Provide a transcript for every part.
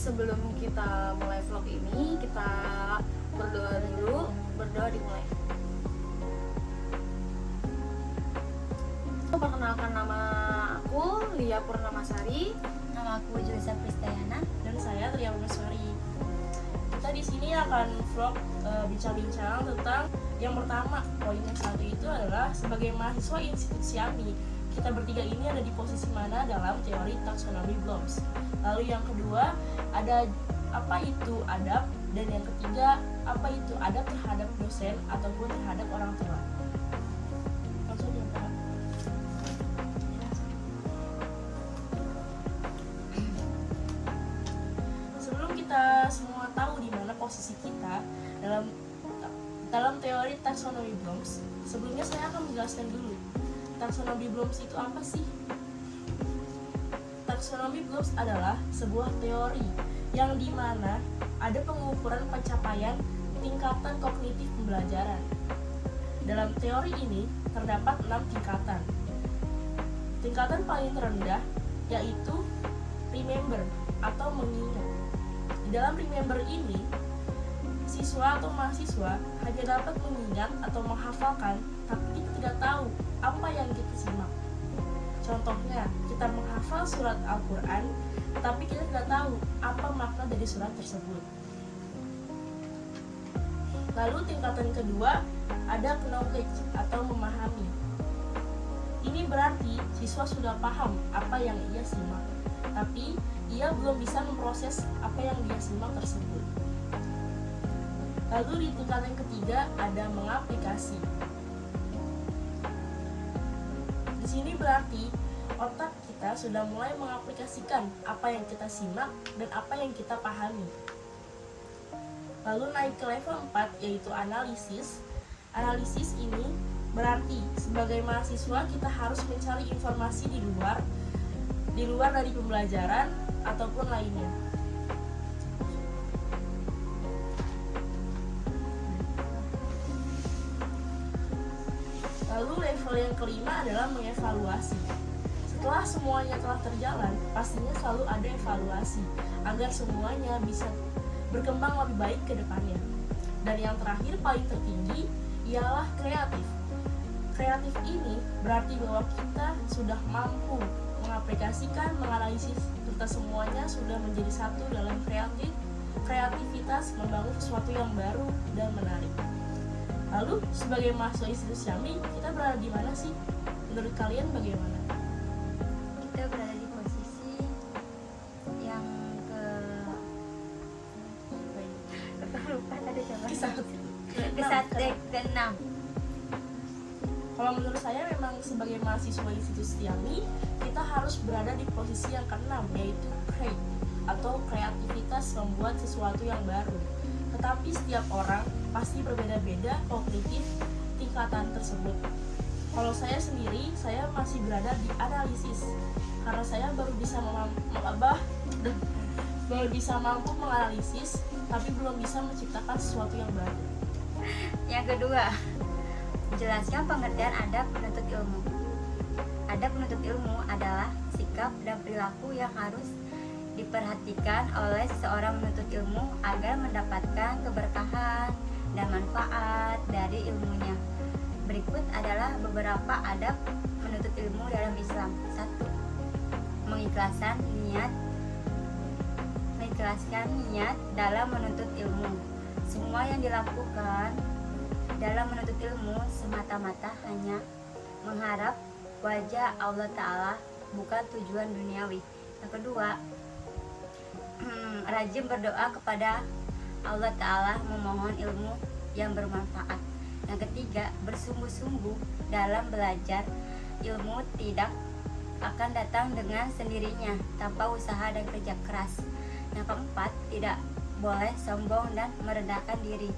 sebelum kita mulai vlog ini, kita berdoa dulu. Berdoa dimulai. Perkenalkan, nama aku Lia Purnamasari. Nama aku Julissa Pristayana. Dan saya Tria Purnamasari. Kita di sini akan vlog bincang-bincang tentang yang pertama, poin yang satu itu adalah sebagai mahasiswa institusi AMI, kita bertiga ini ada di posisi mana dalam teori taksonomi Bloom's. Lalu yang kedua, ada apa itu adab, dan yang ketiga, apa itu adab terhadap dosen ataupun terhadap orang tua. Langsung ya, Pak. Sebelum kita semua tahu di mana posisi kita dalam teori taksonomi Bloom's, sebelumnya saya akan menjelaskan dulu taksonomi Bloom's itu apa sih? Taksonomi Bloom's adalah sebuah teori yang dimana ada pengukuran pencapaian tingkatan kognitif pembelajaran. Dalam teori ini terdapat 6 tingkatan. Tingkatan paling terendah yaitu remember atau mengingat. Di dalam remember ini, siswa atau mahasiswa hanya dapat mengingat atau menghafalkan, tapi kita tidak tahu apa yang kita simak. Contohnya, kita menghafal surat Al-Quran, tapi kita tidak tahu apa makna dari surat tersebut. Lalu tingkatan kedua, ada knowledge atau memahami. Ini berarti siswa sudah paham apa yang ia simak, tapi ia belum bisa memproses apa yang dia simak tersebut. Lalu di tingkatan ketiga ada mengaplikasi. Di sini berarti otak kita sudah mulai mengaplikasikan apa yang kita simak dan apa yang kita pahami. Lalu naik ke level 4 yaitu analisis. Analisis ini berarti sebagai mahasiswa kita harus mencari informasi di luar dari pembelajaran ataupun lainnya. Lalu level yang kelima adalah mengevaluasi. Setelah semuanya telah terjalan, pastinya selalu ada evaluasi agar semuanya bisa berkembang lebih baik ke depannya. Dan yang terakhir paling tertinggi ialah kreatif. Kreatif ini berarti bahwa kita sudah mampu mengaplikasikan, menganalisis, serta semuanya sudah menjadi satu dalam kreativitas membangun sesuatu yang baru dan menarik. Lalu sebagai mahasiswa institusi AMI, kita berada di mana sih? Menurut kalian bagaimana? Kita berada di posisi yang lupa tadi coba. Ke-6. Kalau menurut saya memang sebagai mahasiswa institusi AMI, kita harus berada di posisi yang ke-6, yaitu create atau kreativitas membuat sesuatu yang baru. Tetapi setiap orang pasti berbeda-beda kognitif tingkatan tersebut. Kalau saya sendiri, saya masih berada di analisis karena saya baru bisa mampu menganalisis, tapi belum bisa menciptakan sesuatu yang baru. Yang kedua, jelaskan pengertian adab penuntut ilmu. Adab penuntut ilmu adalah sikap dan perilaku yang harus diperhatikan oleh seseorang menuntut ilmu agar mendapatkan keberkahan dan manfaat dari ilmunya. Berikut adalah beberapa adab menuntut ilmu dalam Islam. 1. Mengikhlaskan niat dalam menuntut ilmu. Semua yang dilakukan dalam menuntut ilmu semata-mata hanya mengharap wajah Allah Ta'ala, bukan tujuan duniawi. Yang kedua, rajin berdoa kepada Allah Ta'ala memohon ilmu yang bermanfaat. Yang ketiga, bersungguh-sungguh dalam belajar. Ilmu tidak akan datang dengan sendirinya tanpa usaha dan kerja keras. Yang keempat, tidak boleh sombong dan merendahkan diri.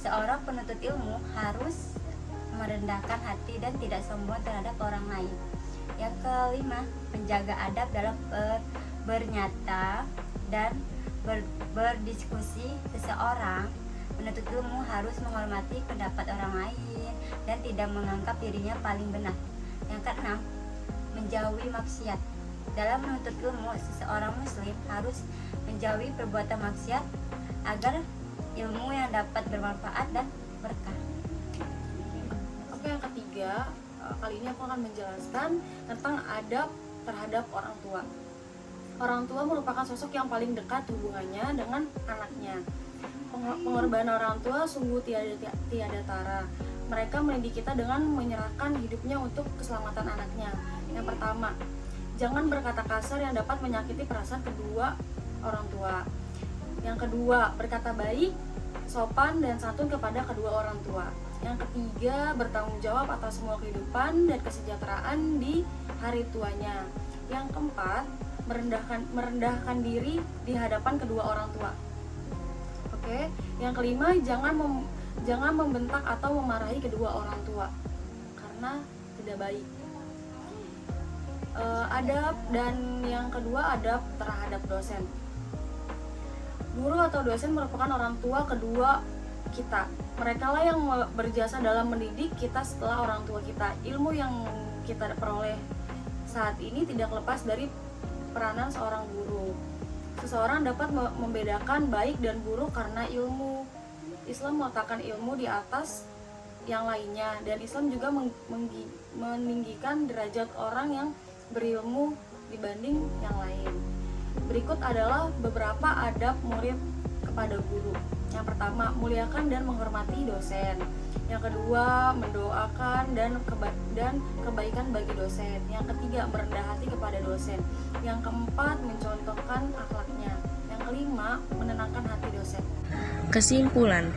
Seorang penuntut ilmu harus merendahkan hati dan tidak sombong terhadap orang lain. Yang kelima, menjaga adab dalam bernyata dan berdiskusi. Seseorang penuntut ilmu harus menghormati pendapat orang lain dan tidak menganggap dirinya paling benar. Yang keenam, menjauhi maksiat. Dalam menuntut ilmu, seseorang muslim harus menjauhi perbuatan maksiat agar ilmu yang dapat bermanfaat dan berkah. Oke, yang ketiga, kali ini aku akan menjelaskan tentang adab terhadap orang tua. Orang tua merupakan sosok yang paling dekat hubungannya dengan anaknya. Pengorbanan orang tua sungguh tiada tara. Mereka mendidik kita dengan menyerahkan hidupnya untuk keselamatan anaknya. Yang pertama, jangan berkata kasar yang dapat menyakiti perasaan kedua orang tua. Yang kedua, berkata baik, sopan, dan santun kepada kedua orang tua. Yang ketiga, bertanggung jawab atas semua kehidupan dan kesejahteraan di hari tuanya. Yang keempat, merendahkan diri di hadapan kedua orang tua. Oke, yang kelima, jangan membentak atau memarahi kedua orang tua karena tidak baik. Adab, dan yang kedua, adab terhadap dosen. Guru atau dosen merupakan orang tua kedua kita. Mereka lah yang berjasa dalam mendidik kita setelah orang tua kita. Ilmu yang kita peroleh saat ini tidak lepas dari peranan seorang guru. Seseorang dapat membedakan baik dan buruk karena ilmu. Islam meletakkan ilmu di atas yang lainnya, dan Islam juga meninggikan derajat orang yang berilmu dibanding yang lain. Berikut adalah beberapa adab murid kepada guru. Yang pertama, muliakan dan menghormati dosen. Yang kedua, mendoakan dan kebaikan bagi dosen. Yang ketiga, merendah hati kepada dosen. Yang keempat, mencontohkan akhlaknya. Yang kelima, menenangkan hati dosen. Kesimpulan,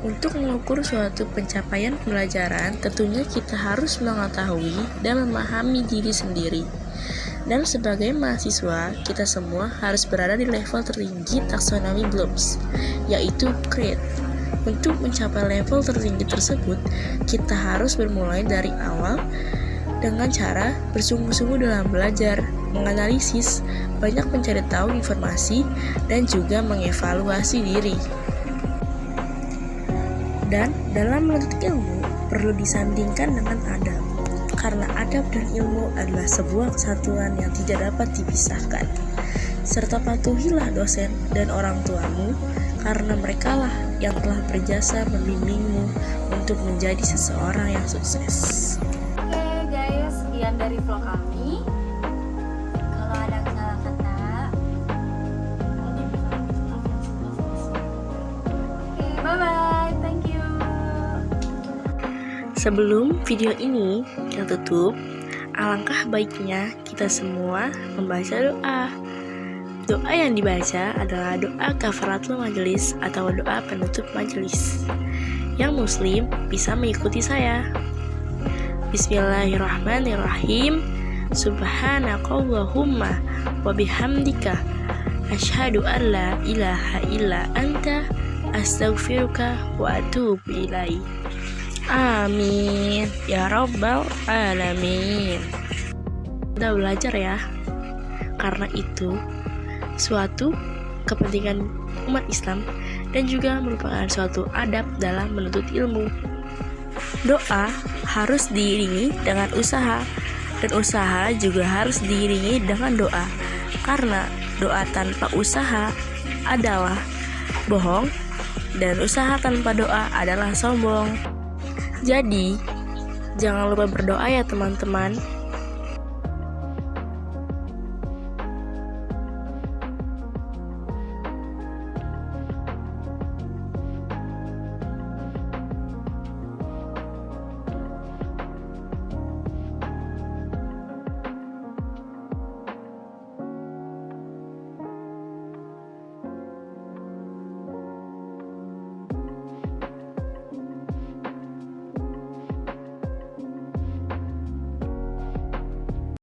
untuk mengukur suatu pencapaian pembelajaran, tentunya kita harus mengetahui dan memahami diri sendiri. Dan sebagai mahasiswa, kita semua harus berada di level tertinggi taksonomi Bloom's, yaitu grade. Untuk mencapai level tertinggi tersebut, kita harus bermulai dari awal dengan cara bersungguh-sungguh dalam belajar, menganalisis, banyak mencari tahu informasi, dan juga mengevaluasi diri. Dan dalam menuntut ilmu, perlu disandingkan dengan adab. Karena adab dan ilmu adalah sebuah kesatuan yang tidak dapat dipisahkan. Serta patuhilah dosen dan orang tuamu, karena merekalah yang telah berjasa membimbingmu untuk menjadi seseorang yang sukses. Oke guys, sekian dari vlog kami. Kalau ada salah kata, Oke, bye-bye. Thank you. Sebelum video ini kita tutup, alangkah baiknya kita semua membaca doa. Doa yang dibaca adalah doa kafaratul majelis atau doa penutup majelis. Yang muslim bisa mengikuti saya. Bismillahirrahmanirrahim. Subhanakallahumma wa bihamdika asyhadu an la ilaha illa anta astaghfiruka wa atubu ilaik. Amin ya rabbal alamin. Udah belajar ya. Karena itu suatu kepentingan umat Islam dan juga merupakan suatu adab dalam menuntut ilmu. Doa harus diiringi dengan usaha, dan usaha juga harus diiringi dengan doa, karena doa tanpa usaha adalah bohong, dan usaha tanpa doa adalah sombong. Jadi, jangan lupa berdoa ya teman-teman.